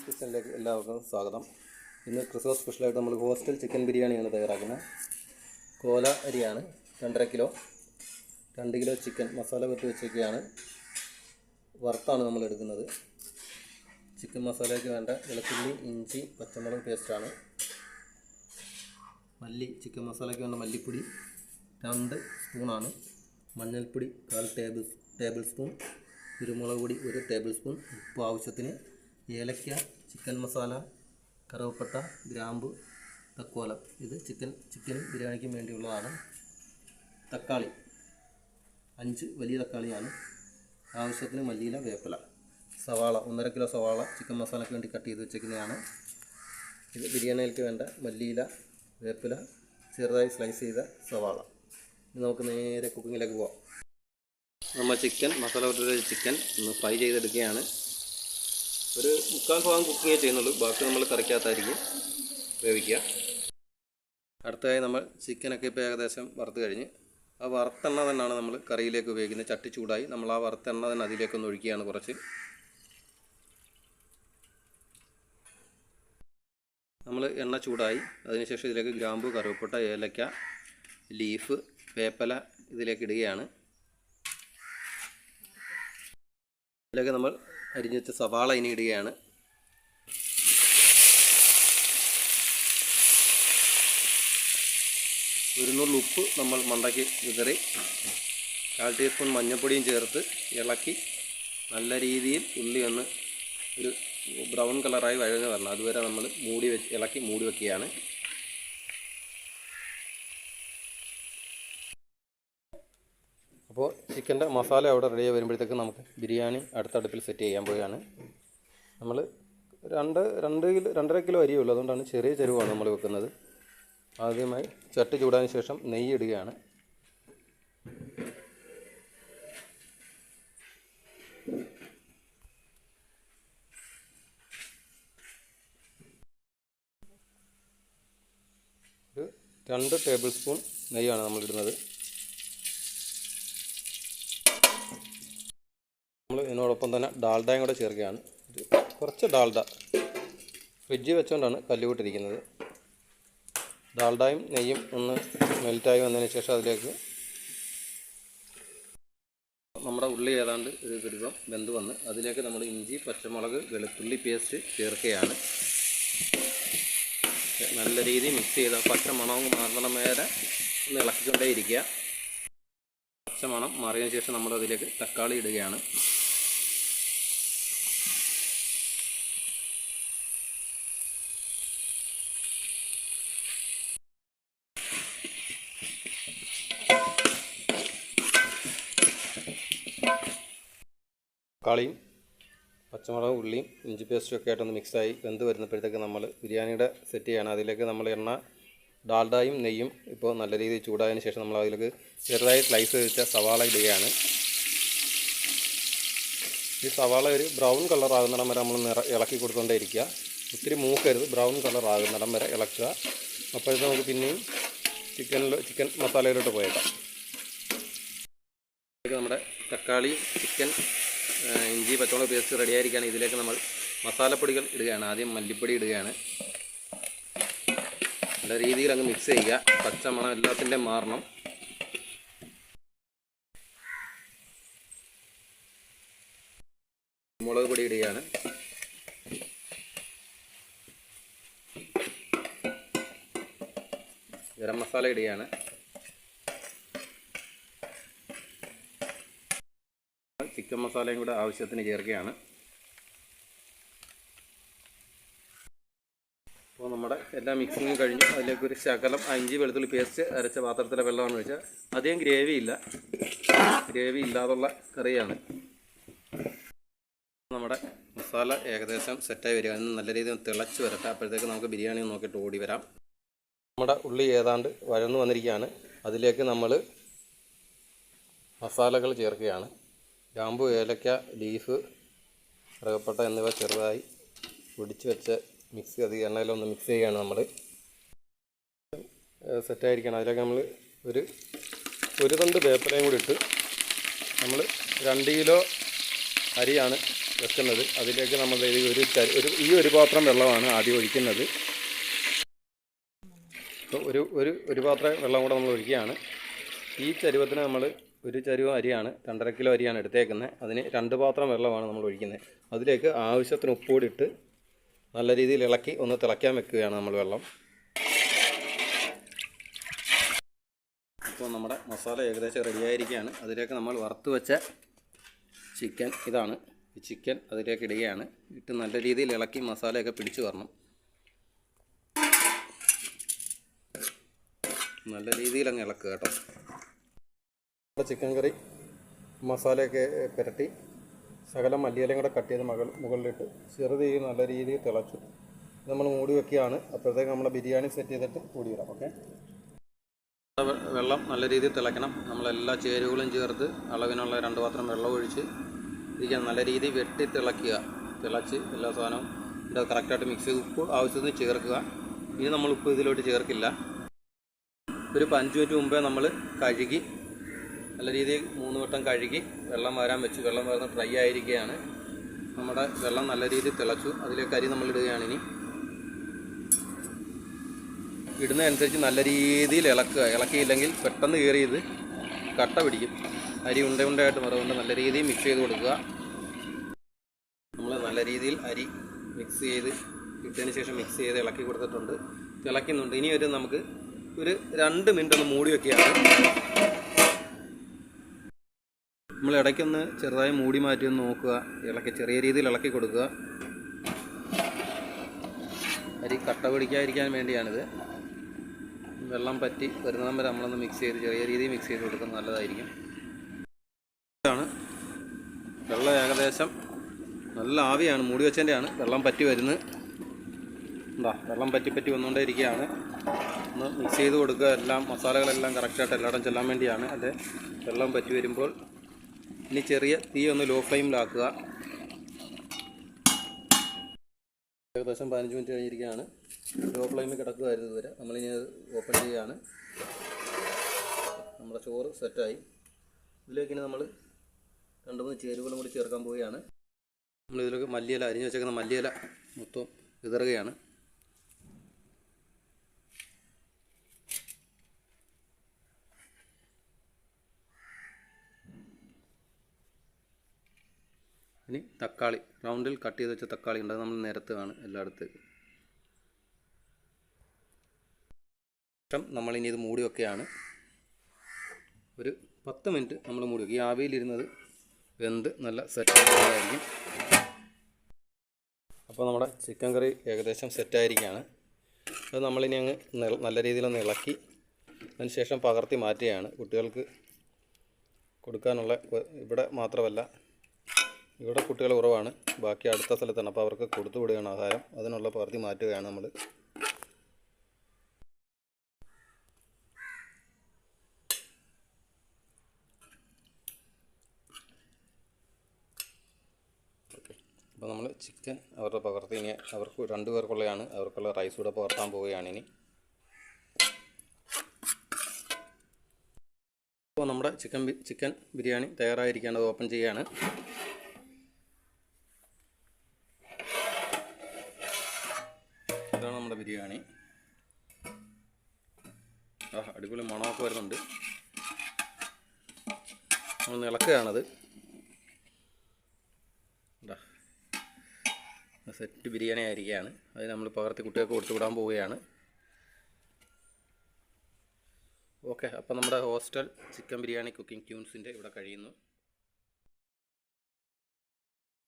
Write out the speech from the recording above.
കിച്ചണിലേക്ക് എല്ലാവർക്കും സ്വാഗതം. ഇന്ന് ക്രിസ്മസ് സ്പെഷ്യലായിട്ട് നമ്മൾ ഹോസ്റ്റൽ ചിക്കൻ ബിരിയാണിയാണ് തയ്യാറാക്കുന്നത്. കോല അരിയാണ് 2.5 കിലോ, 2 കിലോ ചിക്കൻ മസാല പുരട്ടി വെച്ചൊക്കെയാണ്. വറുത്താണ് നമ്മൾ എടുക്കുന്നത്. ചിക്കൻ മസാലയ്ക്ക് വേണ്ട വെളുത്തുള്ളി, ഇഞ്ചി, പച്ചമുളക് പേസ്റ്റാണ്. ചിക്കൻ മസാലയ്ക്ക് വേണ്ട മല്ലിപ്പൊടി 2 സ്പൂണാണ്. മഞ്ഞൾപ്പൊടി 1/4 ടേബിൾ സ്പൂൺ, കുരുമുളക് പൊടി 1 ടേബിൾ സ്പൂൺ, ഉപ്പ് ആവശ്യത്തിന്, ഏലക്ക, ചിക്കൻ മസാല, കറുവപ്പട്ട, ഗ്രാമ്പു, തക്കോലം. ഇത് ചിക്കനും ബിരിയാണിക്കും വേണ്ടിയുള്ളതാണ്. തക്കാളി 5 വലിയ തക്കാളിയാണ്. ആവശ്യത്തിന് മല്ലിയില, വേപ്പില. സവാള 1.5 കിലോ സവാള ചിക്കൻ മസാലയ്ക്ക് വേണ്ടി കട്ട് ചെയ്ത് വെച്ചേക്കുന്നതാണ്. ഇത് ബിരിയാണിയിലേക്ക് വേണ്ട മല്ലിയില, വേപ്പില, ചെറുതായി സ്ലൈസ് ചെയ്ത സവാള. ഇനി നമുക്ക് നേരെ കുക്കിങ്ങിലേക്ക് പോവാം. നമ്മൾ മസാല പുരട്ടിയ ചിക്കൻ ഒന്ന് ഫ്രൈ ചെയ്തെടുക്കുകയാണ്. ഒരു 3/4 ഭാഗം കുക്കിങ്ങേ ചെയ്യുന്നുള്ളൂ, ബാക്കി നമ്മൾ കറിക്കകത്തായിരിക്കും വേവിക്കുക. അടുത്തതായി നമ്മൾ ചിക്കനൊക്കെ ഇപ്പോൾ ഏകദേശം വറുത്ത് കഴിഞ്ഞ് ആ വറുത്തെണ്ണ തന്നെയാണ് നമ്മൾ കറിയിലേക്ക് ഉപയോഗിക്കുന്നത്. ചട്ടി ചൂടായി നമ്മൾ ആ വറുത്തെണ്ണ തന്നെ അതിലേക്കൊന്ന് ഒഴിക്കുകയാണ്. കുറച്ച് നമ്മൾ എണ്ണ ചൂടായി അതിനുശേഷം ഇതിലേക്ക് ഗ്രാമ്പു, കറുവപ്പട്ട, ഏലക്ക, ലീഫ്, വേപ്പില ഇതിലേക്ക് ഇടുകയാണ്. ഇതിലേക്ക് നമ്മൾ അരിഞ്ഞു വെച്ച സവാള ഇനി ഇടുകയാണ്. ഒരു നുള്ളു ഉപ്പ് നമ്മൾ മണ്ടയ്ക്ക് വിതറി 1/4 ടീസ്പൂൺ മഞ്ഞൾപ്പൊടിയും ചേർത്ത് ഇളക്കി നല്ല രീതിയിൽ ഉള്ളി ഒന്ന് ഒരു ബ്രൗൺ കളറായി വഴഞ്ഞ് വരണം. അതുവരെ നമ്മൾ ഇളക്കി മൂടി വയ്ക്കുകയാണ്. അപ്പോൾ ചിക്കൻ്റെ മസാല അവിടെ റെഡിയായി വരുമ്പോഴത്തേക്ക് നമുക്ക് ബിരിയാണി അടുത്ത അടുപ്പിൽ സെറ്റ് ചെയ്യാൻ പോവുകയാണ്. നമ്മൾ 2.5 കിലോ അരിയേ ഉള്ളൂ, അതുകൊണ്ടാണ് ചെറിയ ചെരുവാണ് നമ്മൾ വെക്കുന്നത്. ആദ്യമായി ചട്ടി ചൂടാതിന് ശേഷം നെയ്യ് ഇടുകയാണ്. ഒരു 2 ടേബിൾ സ്പൂൺ നെയ്യാണ് നമ്മൾ ഇടുന്നത്. നമ്മൾ ഇതിനോടൊപ്പം തന്നെ ഡാൽഡയും കൂടെ ചേർക്കുകയാണ്. കുറച്ച് ഡാൽഡ ഫ്രിഡ്ജിൽ വെച്ചുകൊണ്ടാണ് കല്ലുകൂട്ടിരിക്കുന്നത്. ഡാൽഡയും നെയ്യും ഒന്ന് മെൽറ്റായി വന്നതിന് ശേഷം അതിലേക്ക് നമ്മുടെ ഉള്ളി ഏതാണ്ട് ഒരു വിധം വെന്ത് വന്ന് അതിലേക്ക് നമ്മൾ ഇഞ്ചി, പച്ചമുളക്, വെളുത്തുള്ളി പേസ്റ്റ് ചേർക്കുകയാണ്. നല്ല രീതിയിൽ മിക്സ് ചെയ്ത പച്ച മണവും മാറണം വരെ ഒന്ന് ഇളക്കിക്കൊണ്ടേ ഇരിക്കുക. പച്ച മണം മാറിയതിന് ശേഷം നമ്മൾ അതിലേക്ക് തക്കാളി ഇടുകയാണ്. തക്കാളിയും പച്ചമുളകും ഉള്ളിയും ഇഞ്ചി പേസ്റ്റും ഒക്കെ ആയിട്ടൊന്ന് മിക്സായി വെന്ത് വരുന്നപ്പോഴത്തേക്ക് നമ്മൾ ബിരിയാണിയുടെ സെറ്റ് ചെയ്യണം. അതിലേക്ക് നമ്മൾ എണ്ണ, ഡാൽഡയും നെയ്യും ഇപ്പോൾ നല്ല രീതിയിൽ ചൂടായതിന് ശേഷം നമ്മൾ അതിലേക്ക് ചെറുതായി സ്ലൈസ് വെച്ച സവാള ഇടുകയാണ്. ഈ സവാള ഒരു ബ്രൗൺ കളർ ആകുന്നിടം വരെ നമ്മൾ ഇളക്കി കൊടുത്തുകൊണ്ടേ ഇരിക്കുക. ഒത്തിരി മൂക്കരുത്, ബ്രൗൺ കളർ ആകുന്നിടം വരെ ഇളക്കുക. അപ്പോഴത്തെ നമുക്ക് പിന്നെയും ചിക്കൻ മസാലയിലോട്ട് പോയേക്കാം. നമ്മുടെ തക്കാളി, ചിക്കൻ, ഇഞ്ചി, പച്ചമുളക് പേസ്റ്റ് റെഡിയായിരിക്കുകയാണ്. ഇതിലേക്ക് നമ്മൾ മസാലപ്പൊടികൾ ഇടുകയാണ്. ആദ്യം മല്ലിപ്പൊടി ഇടുകയാണ്. നല്ല രീതിയിൽ അങ്ങ് മിക്സ് ചെയ്യുക. പച്ചമണം എല്ലാത്തിൻ്റെയും മാറണം. മുളക് പൊടി ഇടുകയാണ്. ഗരം മസാല ഇടുകയാണ്. ചിക്കൻ മസാലയും കൂടെ ആവശ്യത്തിന് ചേർക്കുകയാണ്. അപ്പോൾ നമ്മുടെ എല്ലാ മിക്സിങ്ങും കഴിഞ്ഞു. അതിലേക്ക് ഒരു ശകലം ഇഞ്ചി വെളുത്തുള്ളി പേസ്റ്റ് അരച്ച പാത്രത്തിലെ വെള്ളമാണ് ഒഴിച്ചാൽ അധികം ഗ്രേവി ഇല്ലാതുള്ള കറിയാണ്. നമ്മുടെ മസാല ഏകദേശം സെറ്റായി വരിക. അതിന് നല്ല രീതിയിൽ തിളച്ച് വരട്ടെ. അപ്പോഴത്തേക്ക് നമുക്ക് ബിരിയാണി നോക്കിയിട്ട് ഓടി വരാം. നമ്മുടെ ഉള്ളി ഏതാണ്ട് വഴന്നു വന്നിരിക്കുകയാണ്. അതിലേക്ക് നമ്മൾ മസാലകൾ ചേർക്കുകയാണ്. ഗ്രാമ്പു, ഏലക്ക, ലീഫ്, കറുവപ്പട്ട എന്നിവ ചെറുതായി പൊടിച്ച് വെച്ച് മിക്സ് ചെയ്ത് എണ്ണയിലൊന്ന് മിക്സ് ചെയ്യുകയാണ്. നമ്മൾ സെറ്റായിരിക്കണം. അതിലേക്ക് നമ്മൾ ഒരു തണ്ട് വേപ്പിലയും കൂടി ഇട്ട് നമ്മൾ 2 കിലോ അരിയാണ് വെക്കുന്നത്. അതിലേക്ക് നമ്മൾ ഈ ഒരു പാത്രം വെള്ളമാണ് ആദ്യം ഒഴിക്കുന്നത്. അപ്പോൾ ഒരു പാത്രം വെള്ളം കൂടെ നമ്മൾ ഒഴിക്കുകയാണ്. ഈ ചരുവത്തിന് നമ്മൾ ഒരു ചരുവം അരിയാണ്, 2.5 കിലോ അരിയാണ് എടുത്തേക്കുന്നത്. അതിന് 2 പാത്രം വെള്ളമാണ് നമ്മൾ ഒഴിക്കുന്നത്. അതിലേക്ക് ആവശ്യത്തിന് ഉപ്പുകൂടി ഇട്ട് നല്ല രീതിയിൽ ഇളക്കി ഒന്ന് തിളയ്ക്കാൻ വെക്കുകയാണ് നമ്മൾ വെള്ളം. ഇപ്പോൾ നമ്മുടെ മസാല ഏകദേശം റെഡിയായിരിക്കുകയാണ്. അതിലേക്ക് നമ്മൾ വറുത്ത് വെച്ച ചിക്കൻ, ഇതാണ് ഈ ചിക്കൻ, അതിലേക്ക് ഇടുകയാണ്. ഇട്ട് നല്ല രീതിയിൽ ഇളക്കി മസാലയൊക്കെ പിടിച്ചു വരണം. നല്ല രീതിയിൽ അങ്ങ് ഇളക്കുക കേട്ടോ. ചിക്കൻ കറി മസാലയൊക്കെ പുരട്ടി ശകലം മല്ലിയിലയും കൂടെ കട്ട് ചെയ്ത് മുകളിലിട്ട് ചെറുതീ നല്ല രീതിയിൽ തിളച്ചു നമ്മൾ മൂടി വെക്കുകയാണ്. അപ്പോഴത്തേക്ക് നമ്മൾ ബിരിയാണി സെറ്റ് ചെയ്തിട്ട് മൂടി വിടാം. ഓക്കെ, വെള്ളം നല്ല രീതിയിൽ തിളയ്ക്കണം. നമ്മളെല്ലാ ചേരുവകളും ചേർത്ത് അളവിനുള്ള 2 പാത്രം വെള്ളം ഒഴിച്ച് ഇരിക്കാൻ നല്ല രീതിയിൽ വെട്ടി തിളയ്ക്കുക. തിളച്ച് എല്ലാ സാധനവും ഇത് കറക്റ്റായിട്ട് മിക്സ് ചെയ്ത് ഉപ്പ് ആവശ്യത്തിന് ചേർക്കുക. ഇനി നമ്മൾ ഉപ്പ് ഇതിലോട്ട് ചേർക്കില്ല. ഒരു 5 മിനിറ്റ് മുമ്പേ നമ്മൾ കഴുകി നല്ല രീതിയിൽ 3 വട്ടം കഴുകി വെള്ളം വരാൻ വെച്ച് വെള്ളം വരുന്ന ഡ്രൈ ആയിരിക്കുകയാണ്. നമ്മുടെ വെള്ളം നല്ല രീതിയിൽ തിളച്ചു. അതിലേക്ക് അരി നമ്മൾ ഇടുകയാണ്. ഇനി ഇടുന്നതനുസരിച്ച് നല്ല രീതിയിൽ ഇളക്കുക. ഇളക്കിയില്ലെങ്കിൽ പെട്ടെന്ന് കയറി ഇത് കട്ട പിടിക്കും. അരി ഉണ്ടയായിട്ട് മറുകൊണ്ട് നല്ല രീതിയിൽ മിക്സ് ചെയ്ത് കൊടുക്കുക. നമ്മൾ നല്ല രീതിയിൽ അരി മിക്സ് ചെയ്ത് ഇട്ടതിന് ശേഷം മിക്സ് ചെയ്ത് ഇളക്കി കൊടുത്തിട്ടുണ്ട്. തിളയ്ക്കുന്നുണ്ട്. ഇനി നമുക്ക് ഒരു 2 മിനിറ്റ് ഒന്ന് മൂടി വയ്ക്കുകയാണ്. നമ്മൾ ഇടയ്ക്കൊന്ന് ചെറുതായി മൂടി മാറ്റി ഒന്ന് നോക്കുക. ചെറിയ രീതിയിൽ ഇളക്കി കൊടുക്കുക. അരി കട്ട പിടിക്കാതിരിക്കാൻ വേണ്ടിയാണിത്. വെള്ളം പറ്റി വരുന്നതും വരെ നമ്മളൊന്ന് മിക്സ് ചെയ്ത് ചെറിയ രീതിയിൽ മിക്സ് ചെയ്ത് കൊടുക്കുന്നത് നല്ലതായിരിക്കും. ഇതാണ് വെള്ളം ഏകദേശം നല്ല ആവിയാണ്, മൂടി വെച്ചതിൻ്റെയാണ്. വെള്ളം പറ്റി വരുന്നത് വെള്ളം പറ്റി വന്നുകൊണ്ടേ ഇരിക്കുകയാണ്. ഒന്ന് മിക്സ് ചെയ്ത് കൊടുക്കുക. എല്ലാം മസാലകളെല്ലാം കറക്റ്റായിട്ട് എല്ലായിടം ചെല്ലാൻ വേണ്ടിയാണ്. അത് വെള്ളം പറ്റി വരുമ്പോൾ ഇനി ചെറിയ തീ ഒന്ന് ലോ ഫ്ലെയിമിലാക്കുക. ഏകദേശം 15 മിനിറ്റ് കഴിഞ്ഞിരിക്കുകയാണ്. ലോ ഫ്ലെയിമിൽ കിടക്കുകയായിരുന്നു ഇതുവരെ. നമ്മളിനി അത് ഓപ്പൺ ചെയ്യുകയാണ്. നമ്മുടെ ചോറ് സെറ്റായി. ഇതിലേക്ക് ഇനി നമ്മൾ 2-3 ചേരുവകളും കൂടി ചേർക്കാൻ പോവുകയാണ്. നമ്മളിതിലേക്ക് മല്ലിയില, അരിഞ്ഞ് വെച്ചേക്കുന്ന മല്ലിയില മൊത്തം വിതറുകയാണ്. ഇനി തക്കാളി, റൗണ്ടിൽ കട്ട് ചെയ്ത് വെച്ച തക്കാളി ഉണ്ട്, അത് നമ്മൾ നിരത്തുകയാണ് എല്ലായിടത്തേക്കും. ശേഷം നമ്മളിനി ഇത് മൂടി വെക്കുകയാണ്. ഒരു 10 മിനിറ്റ് നമ്മൾ മൂടി വെക്കും. ഈ ആവിയിലിരുന്നത് വെന്ത് നല്ല സെറ്റായിരിക്കും. അപ്പോൾ നമ്മുടെ ചിക്കൻ കറി ഏകദേശം സെറ്റായിരിക്കുകയാണ്. അത് നമ്മളിനി അങ്ങ് നല്ല രീതിയിലൊന്ന് ഇളക്കി അതിന് ശേഷം പകർത്തി മാറ്റുകയാണ്. കുട്ടികൾക്ക് കൊടുക്കാനുള്ള, ഇവിടെ മാത്രമല്ല, ഇവിടെ കുട്ടികൾ കുറവാണ്, ബാക്കി അടുത്ത സ്ഥലത്താണ്. അപ്പോൾ അവർക്ക് കൊടുത്തു വിടുകയാണ് ആഹാരം. അതിനുള്ള പകർത്തി മാറ്റുകയാണ് നമ്മൾ. അപ്പോൾ നമ്മൾ ചിക്കൻ അവരുടെ പകർത്തി ഇനി അവർക്ക് 2 പേർക്കുള്ളതാണ്. അവർക്കുള്ള റൈസ് കൂടെ പകർത്താൻ പോവുകയാണ് ഇനി. അപ്പോൾ നമ്മുടെ ചിക്കൻ ബിരിയാണി തയ്യാറായിരിക്കുകയാണ്. ഓപ്പൺ ചെയ്യുകയാണ്. ഇതാണ് നമ്മുടെ ബിരിയാണി. അടിപൊളി മണമൊക്കെ വരുന്നുണ്ട്. നമ്മൾ ഇളക്കുകയാണത്. സെറ്റ് ബിരിയാണി ആയിരിക്കുകയാണ്. അത് നമ്മൾ പകർത്തി കുട്ടികൾക്ക് കൊടുത്തു വിടാൻ പോവുകയാണ്. ഓക്കെ, അപ്പോൾ നമ്മുടെ ഹോസ്റ്റൽ ചിക്കൻ ബിരിയാണി കുക്കിംഗ് ട്യൂൺസിൻ്റെ ഇവിടെ കഴിയുന്നു.